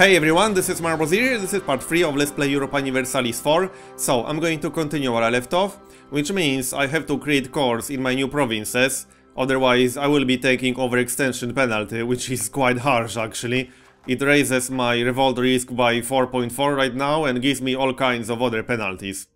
Hey everyone, this is Marbozir, this is part 3 of Let's Play Europa Universalis 4. So, I'm going to continue where I left off, which means I have to create cores in my new provinces, otherwise I will be taking overextension penalty, which is quite harsh actually. It raises my revolt risk by 4.4 right now and gives me all kinds of other penalties.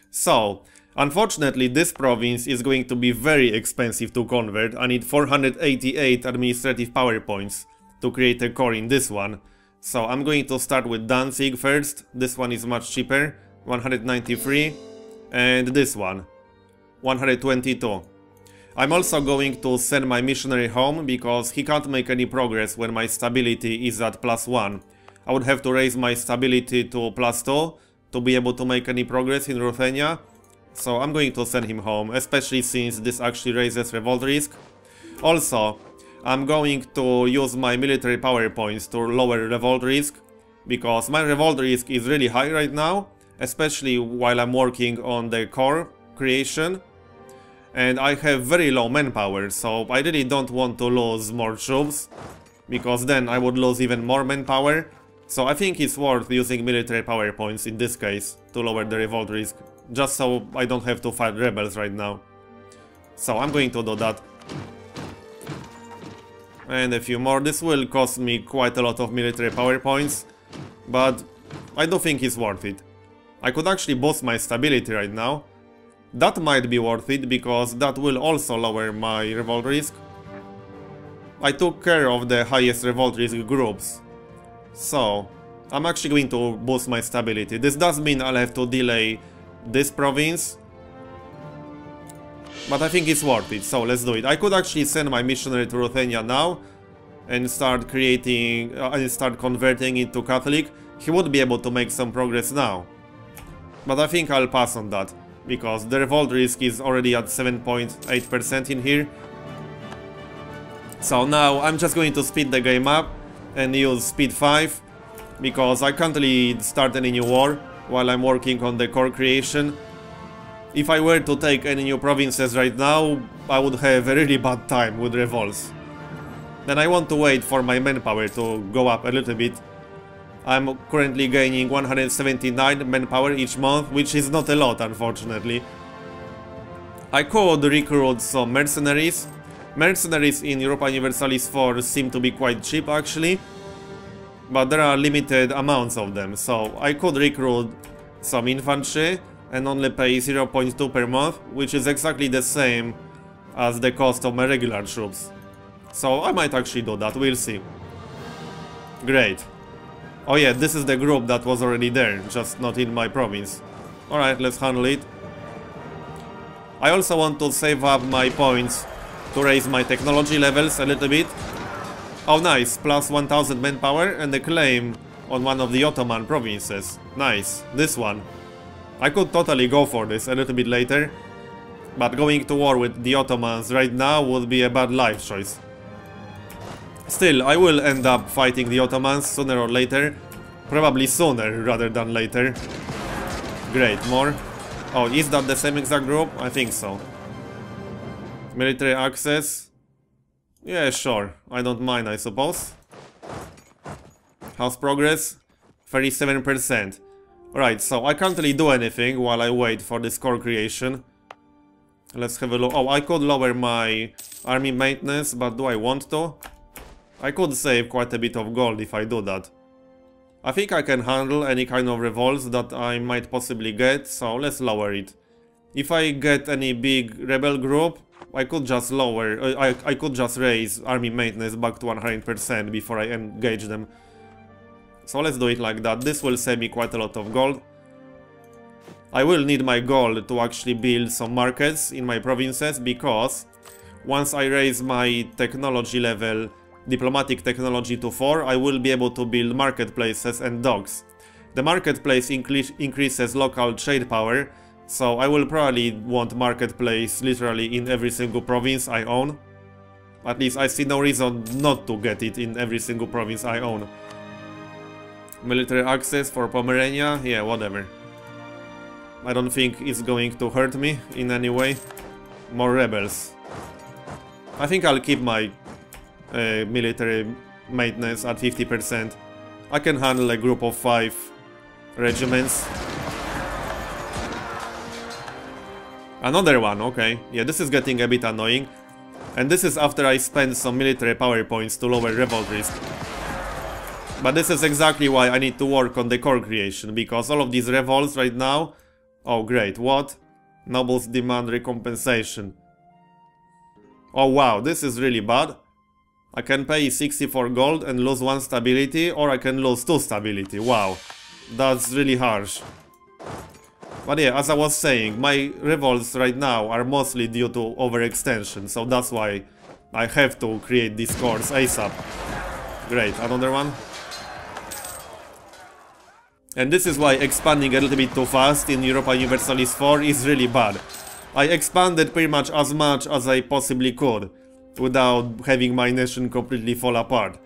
So, unfortunately this province is going to be very expensive to convert. I need 488 administrative power points to create a core in this one. So I'm going to start with Danzig first. This one is much cheaper, 193, and this one, 122. I'm also going to send my missionary home because he can't make any progress when my stability is at +1. I would have to raise my stability to +2 to be able to make any progress in Ruthenia. So I'm going to send him home, especially since this actually raises revolt risk. Also, I'm going to use my military power points to lower revolt risk, because my revolt risk is really high right now, especially while I'm working on the core creation. And I have very low manpower, so I really don't want to lose more troops, because then I would lose even more manpower. So I think it's worth using military power points in this case to lower the revolt risk, just so I don't have to fight rebels right now. So I'm going to do that. And a few more. This will cost me quite a lot of military power points, but I do think it's worth it. I could actually boost my stability right now. That might be worth it, because that will also lower my revolt risk. I took care of the highest revolt risk groups, so I'm actually going to boost my stability. This does mean I'll have to delay this province, but I think it's worth it, so let's do it. I could actually send my missionary to Ruthenia now and start creating, start converting into Catholic. He would be able to make some progress now. But I think I'll pass on that, because the revolt risk is already at 7.8% in here. So now I'm just going to speed the game up and use speed 5, because I can't really start any new war while I'm working on the core creation. If I were to take any new provinces right now, I would have a really bad time with revolts. Then I want to wait for my manpower to go up a little bit. I'm currently gaining 179 manpower each month, which is not a lot, unfortunately. I could recruit some mercenaries. Mercenaries in Europa Universalis 4 seem to be quite cheap actually, but there are limited amounts of them, so I could recruit some infantry and only pay 0.2 per month, which is exactly the same as the cost of my regular troops. So I might actually do that, we'll see. Great. Oh yeah, this is the group that was already there, just not in my province. Alright, let's handle it. I also want to save up my points to raise my technology levels a little bit. Oh nice, plus 1000 manpower and a claim on one of the Ottoman provinces. Nice, this one. I could totally go for this a little bit later, but going to war with the Ottomans right now would be a bad life choice. Still, I will end up fighting the Ottomans sooner or later, probably sooner rather than later. Great, more. Oh, is that the same exact group? I think so. Military access. Yeah, sure, I don't mind, I suppose. How's progress? 37%. Right, so I can't really do anything while I wait for this core creation. Let's have a look. Oh, I could lower my army maintenance, but do I want to? I could save quite a bit of gold if I do that. I think I can handle any kind of revolts that I might possibly get, so let's lower it. If I get any big rebel group, I could just lower, I could just raise army maintenance back to 100% before I engage them. So let's do it like that. This will save me quite a lot of gold. I will need my gold to actually build some markets in my provinces, because once I raise my technology level, diplomatic technology to 4, I will be able to build marketplaces and docks. The marketplace increases local trade power, so I will probably want marketplace literally in every single province I own. At least I see no reason not to get it in every single province I own. Military access for Pomerania, yeah, whatever. I don't think it's going to hurt me in any way. More rebels. I think I'll keep my military maintenance at 50%. I can handle a group of 5 regiments. Another one, okay. Yeah, this is getting a bit annoying. And this is after I spend some military power points to lower revolt risk. But this is exactly why I need to work on the core creation, because all of these revolts right now... Oh great, what? Nobles demand recompensation. Oh wow, this is really bad. I can pay 64 gold and lose 1 stability, or I can lose 2 stability. Wow, that's really harsh. But yeah, as I was saying, my revolts right now are mostly due to overextension, so that's why I have to create these cores ASAP. Great, another one. And this is why expanding a little bit too fast in Europa Universalis 4 is really bad. I expanded pretty much as I possibly could, without having my nation completely fall apart.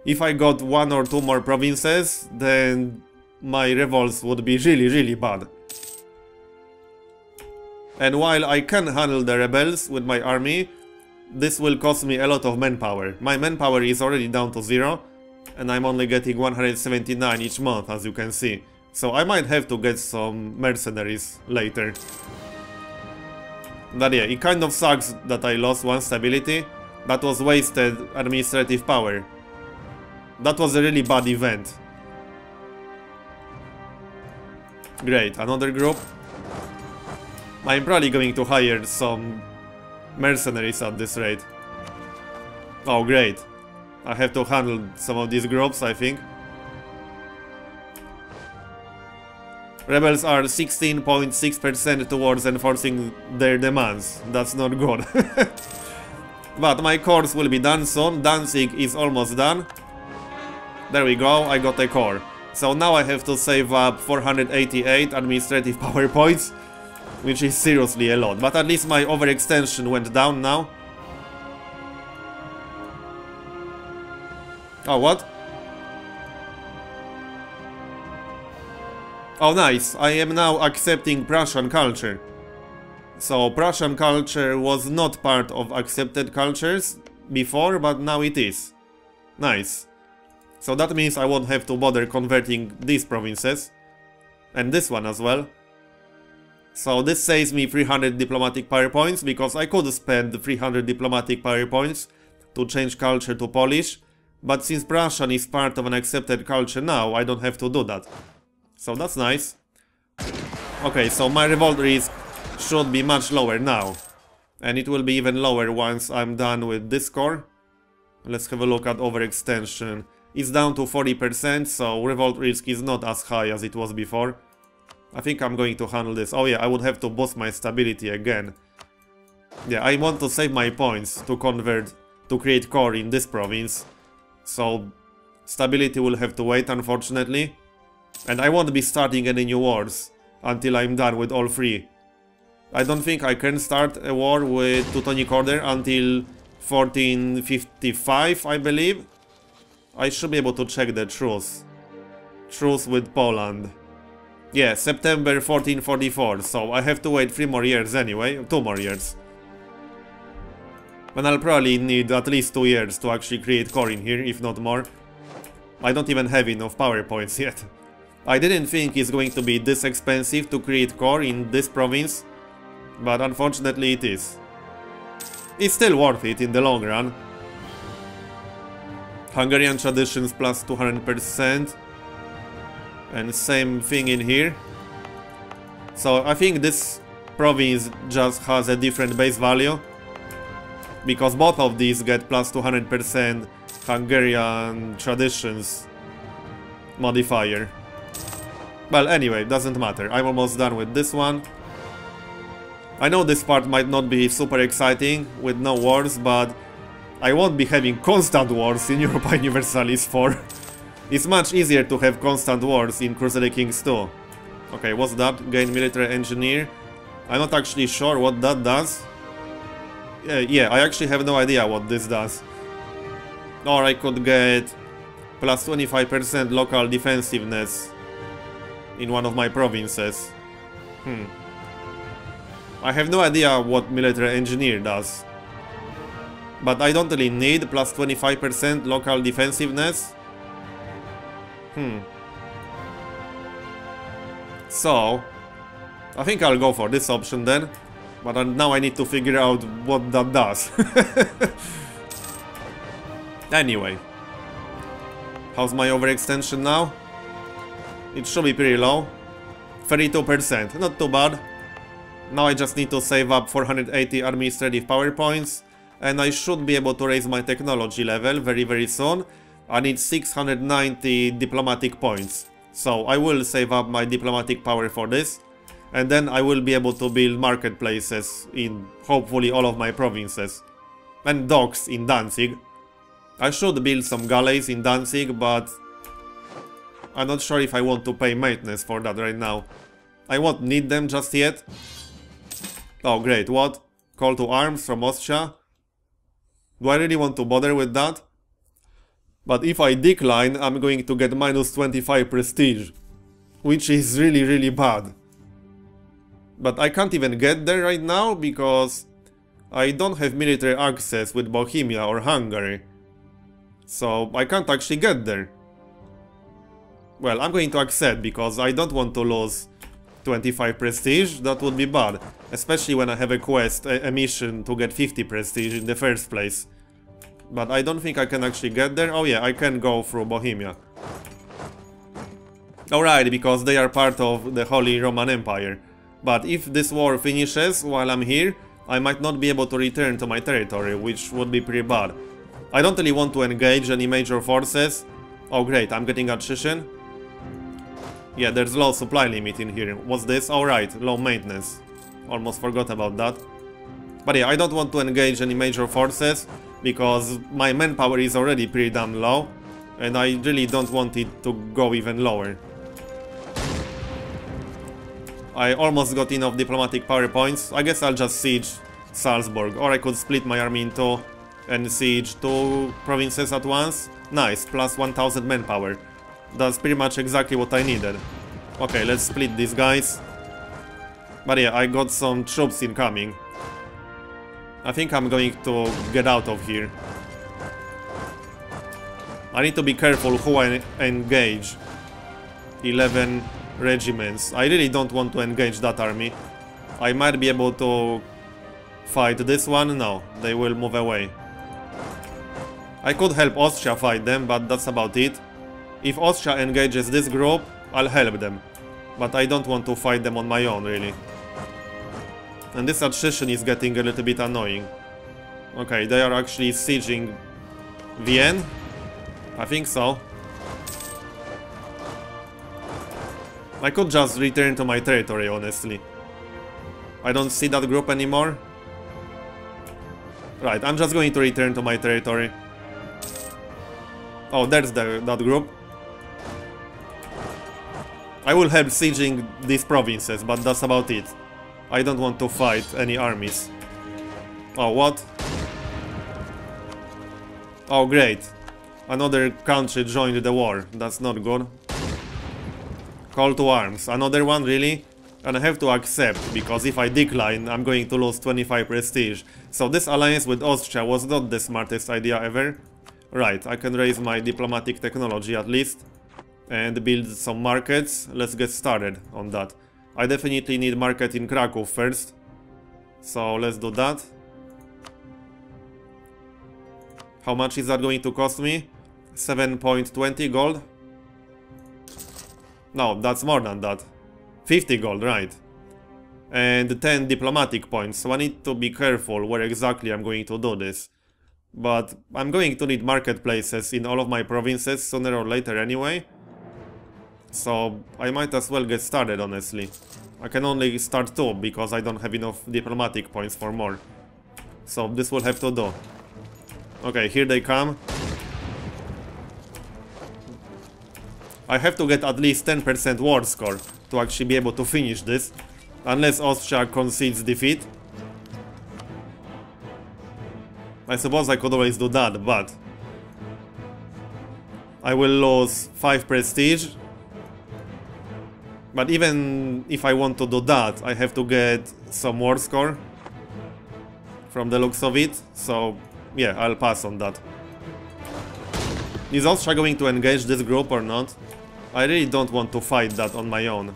If I got 1 or 2 more provinces, then my revolts would be really bad. And while I can handle the rebels with my army, this will cost me a lot of manpower. My manpower is already down to 0, and I'm only getting 179 each month, as you can see. So I might have to get some mercenaries later. But yeah, it kind of sucks that I lost 1 stability. That was wasted administrative power. That was a really bad event. Great, another group. I'm probably going to hire some mercenaries at this rate. Oh great. I have to handle some of these groups, I think. Rebels are 16.6% towards enforcing their demands. That's not good. But my cores will be done soon. Danzig is almost done. There we go, I got a core. So now I have to save up 488 administrative power points, which is seriously a lot. But at least my overextension went down now. Oh, what? Oh, nice. I am now accepting Prussian culture. So, Prussian culture was not part of accepted cultures before, but now it is. Nice. So that means I won't have to bother converting these provinces. And this one as well. So this saves me 300 diplomatic power points, because I could spend 300 diplomatic power points to change culture to Polish. But since Prussian is part of an accepted culture now, I don't have to do that. So that's nice. Okay, so my revolt risk should be much lower now. And it will be even lower once I'm done with this core. Let's have a look at overextension. It's down to 40%, so revolt risk is not as high as it was before. I think I'm going to handle this. Oh yeah, I would have to boost my stability again. Yeah, I want to save my points to convert, to create core in this province. So, stability will have to wait, unfortunately. And I won't be starting any new wars until I'm done with all 3. I don't think I can start a war with Teutonic Order until 1455, I believe. I should be able to check the truce. Truce with Poland. Yeah, September 1444, so I have to wait 3 more years anyway, 2 more years. And I'll probably need at least 2 years to actually create core in here, if not more. I don't even have enough power points yet. I didn't think it's going to be this expensive to create core in this province, but unfortunately it is. It's still worth it in the long run. Hungarian traditions plus 200%. And same thing in here. So I think this province just has a different base value, because both of these get plus 200% Hungarian traditions modifier. Well, anyway, doesn't matter. I'm almost done with this one. I know this part might not be super exciting with no wars, but I won't be having constant wars in Europa Universalis 4. It's much easier to have constant wars in Crusader Kings 2. Okay, what's that? Gain military engineer. I'm not actually sure what that does. Yeah, I actually have no idea what this does. Or I could get plus 25% local defensiveness in one of my provinces. I have no idea what military engineer does. But I don't really need plus 25% local defensiveness. So, I think I'll go for this option then. But now I need to figure out what that does. Anyway. How's my overextension now? It should be pretty low. 32%, not too bad. Now I just need to save up 480 administrative power points. And I should be able to raise my technology level very soon. I need 690 diplomatic points. So I will save up my diplomatic power for this. And then I will be able to build marketplaces in hopefully all of my provinces. And docks in Danzig. I should build some galleys in Danzig, but I'm not sure if I want to pay maintenance for that right now. I won't need them just yet. Oh great, what? Call to arms from Austria? Do I really want to bother with that? But if I decline, I'm going to get minus 25 prestige. Which is really bad. But I can't even get there right now because I don't have military access with Bohemia or Hungary. So I can't actually get there. Well, I'm going to accept because I don't want to lose 25 prestige, that would be bad. Especially when I have a quest, a mission to get 50 prestige in the first place. But I don't think I can actually get there. Oh yeah, I can go through Bohemia. Alright, because they are part of the Holy Roman Empire. But if this war finishes while I'm here, I might not be able to return to my territory, which would be pretty bad. I don't really want to engage any major forces. Oh great, I'm getting attrition. Yeah, there's low supply limit in here. What's this? Alright, low maintenance. Almost forgot about that. But yeah, I don't want to engage any major forces, because my manpower is already pretty damn low, and I really don't want it to go even lower. I almost got enough diplomatic power points. I guess I'll just siege Salzburg, or I could split my army in two and siege two provinces at once. Nice, plus 1000 manpower. That's pretty much exactly what I needed. Okay, let's split these guys. But yeah, I got some troops incoming. I think I'm going to get out of here. I need to be careful who I engage. 11 regiments. I really don't want to engage that army. I might be able to fight this one. No, they will move away. I could help Austria fight them, but that's about it. If Austria engages this group, I'll help them. But I don't want to fight them on my own, really. And this attrition is getting a little bit annoying. Okay, they are actually sieging Vienne? I think so. I could just return to my territory, honestly. I don't see that group anymore. Right, I'm just going to return to my territory. Oh, there's that group. I will help sieging these provinces, but that's about it. I don't want to fight any armies. Oh, what? Oh, great. Another country joined the war. That's not good. Call to arms. Another one, really? And I have to accept, because if I decline, I'm going to lose 25 prestige. So this alliance with Austria was not the smartest idea ever. Right, I can raise my diplomatic technology at least. And build some markets. Let's get started on that. I definitely need market in Krakow first. So let's do that. How much is that going to cost me? 7.20 gold? No, that's more than that. 50 gold, right. And 10 diplomatic points, so I need to be careful where exactly I'm going to do this. But I'm going to need marketplaces in all of my provinces sooner or later anyway. So I might as well get started, honestly. I can only start 2 because I don't have enough diplomatic points for more. So this will have to do. Okay, here they come. I have to get at least 10% war score to actually be able to finish this. Unless Austria concedes defeat. I suppose I could always do that, but I will lose 5 prestige. But even if I want to do that, I have to get some war score from the looks of it. So yeah, I'll pass on that. Is Austria going to engage this group or not? I really don't want to fight that on my own.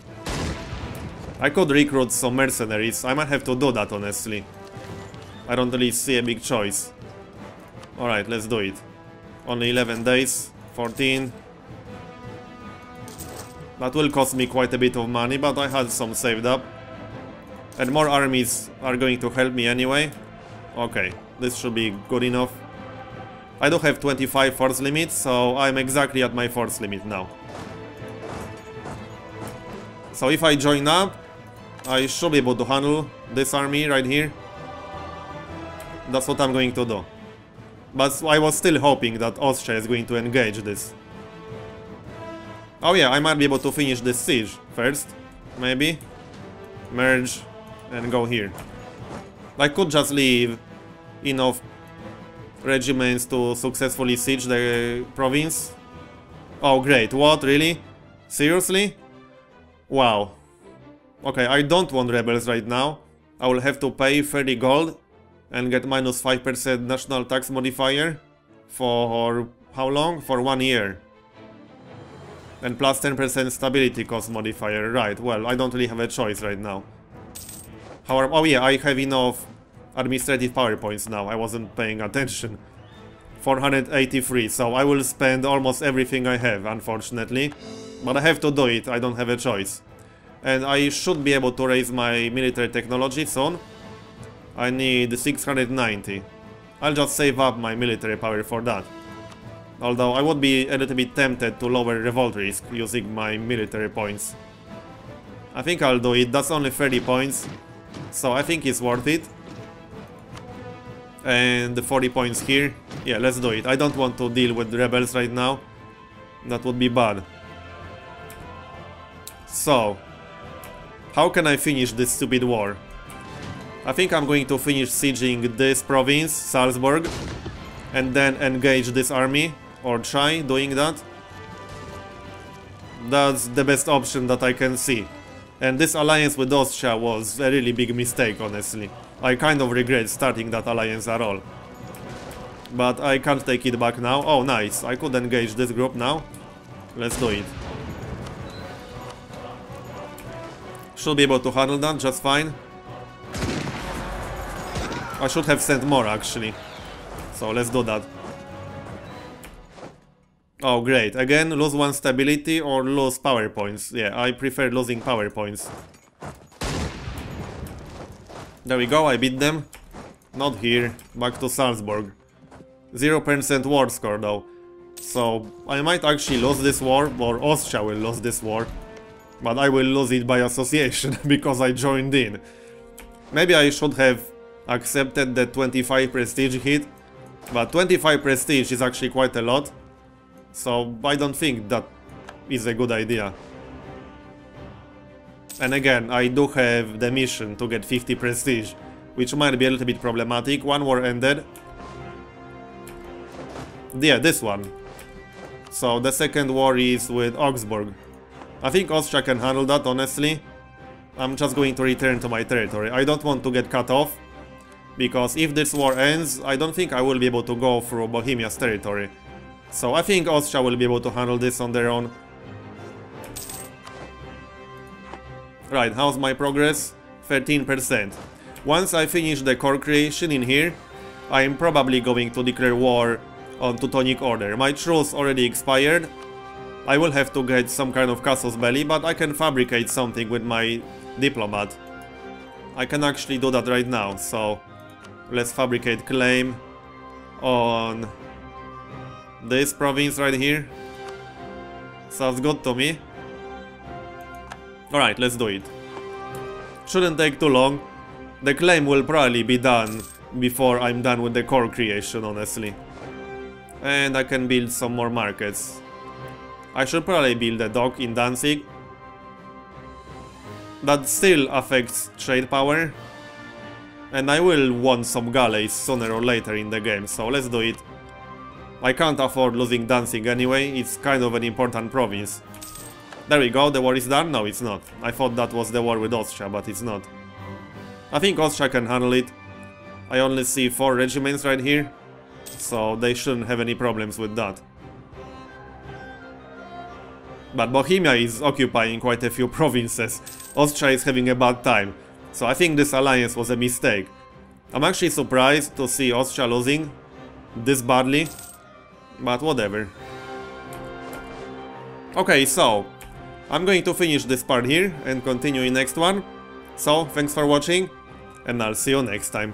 I could recruit some mercenaries. I might have to do that, honestly. I don't really see a big choice. Alright, let's do it. Only 11 days. 14. That will cost me quite a bit of money, but I had some saved up. And more armies are going to help me anyway. Okay, this should be good enough. I do have 25 force limit, so I'm exactly at my force limit now. So if I join up, I should be able to handle this army right here. That's what I'm going to do. But I was still hoping that Austria is going to engage this. Oh yeah, I might be able to finish this siege first. Maybe. Merge and go here. I could just leave enough regiments to successfully siege the province. Oh great, what, really? Seriously? Wow. Okay, I don't want rebels right now. I will have to pay 30 gold and get minus 5% national tax modifier for how long? For 1 year. And plus 10% stability cost modifier. Right, well, I don't really have a choice right now. However, oh yeah, I have enough administrative power points now. I wasn't paying attention. 483, so I will spend almost everything I have, unfortunately. But I have to do it, I don't have a choice. And I should be able to raise my military technology soon. I need 690. I'll just save up my military power for that. Although I would be a little bit tempted to lower revolt risk using my military points. I think I'll do it, that's only 30 points. So I think it's worth it. And the 40 points here. Yeah, let's do it. I don't want to deal with rebels right now. That would be bad. So, how can I finish this stupid war? I think I'm going to finish sieging this province, Salzburg, and then engage this army, or try doing that. That's the best option that I can see. And this alliance with Austria was a really big mistake, honestly. I kind of regret starting that alliance at all. But I can't take it back now. Oh, nice. I could engage this group now. Let's do it. Should be able to handle that just fine. I should have sent more, actually. So let's do that. Oh, great. Again, lose 1 stability or lose power points. Yeah, I prefer losing power points. There we go, I beat them. Not here. Back to Salzburg. 0% war score, though. So, I might actually lose this war, or Austria will lose this war. But I will lose it by association, because I joined in. Maybe I should have accepted the 25 prestige hit. But 25 prestige is actually quite a lot. So I don't think that is a good idea. And again, I do have the mission to get 50 prestige, which might be a little bit problematic. One war ended. Yeah, this one. So the second war is with Augsburg. I think Austria can handle that, honestly. I'm just going to return to my territory. I don't want to get cut off. Because if this war ends, I don't think I will be able to go through Bohemia's territory. So I think Austria will be able to handle this on their own. Right, how's my progress? 13%. Once I finish the core creation in here, I am probably going to declare war on Teutonic Order. My truce already expired. I will have to get some kind of casus belli, but I can fabricate something with my diplomat. I can actually do that right now, so let's fabricate claim on this province right here. Sounds good to me. Alright, let's do it. Shouldn't take too long. The claim will probably be done before I'm done with the core creation, honestly. And I can build some more markets. I should probably build a dock in Danzig. That still affects trade power. And I will want some galleys sooner or later in the game, so let's do it. I can't afford losing Danzig anyway, it's kind of an important province. There we go, the war is done? No, it's not. I thought that was the war with Austria, but it's not. I think Austria can handle it. I only see 4 regiments right here, so they shouldn't have any problems with that. But Bohemia is occupying quite a few provinces. Austria is having a bad time. So I think this alliance was a mistake. I'm actually surprised to see Austria losing this badly. But whatever. Okay, so I'm going to finish this part here and continue in next one. So, thanks for watching, and I'll see you next time.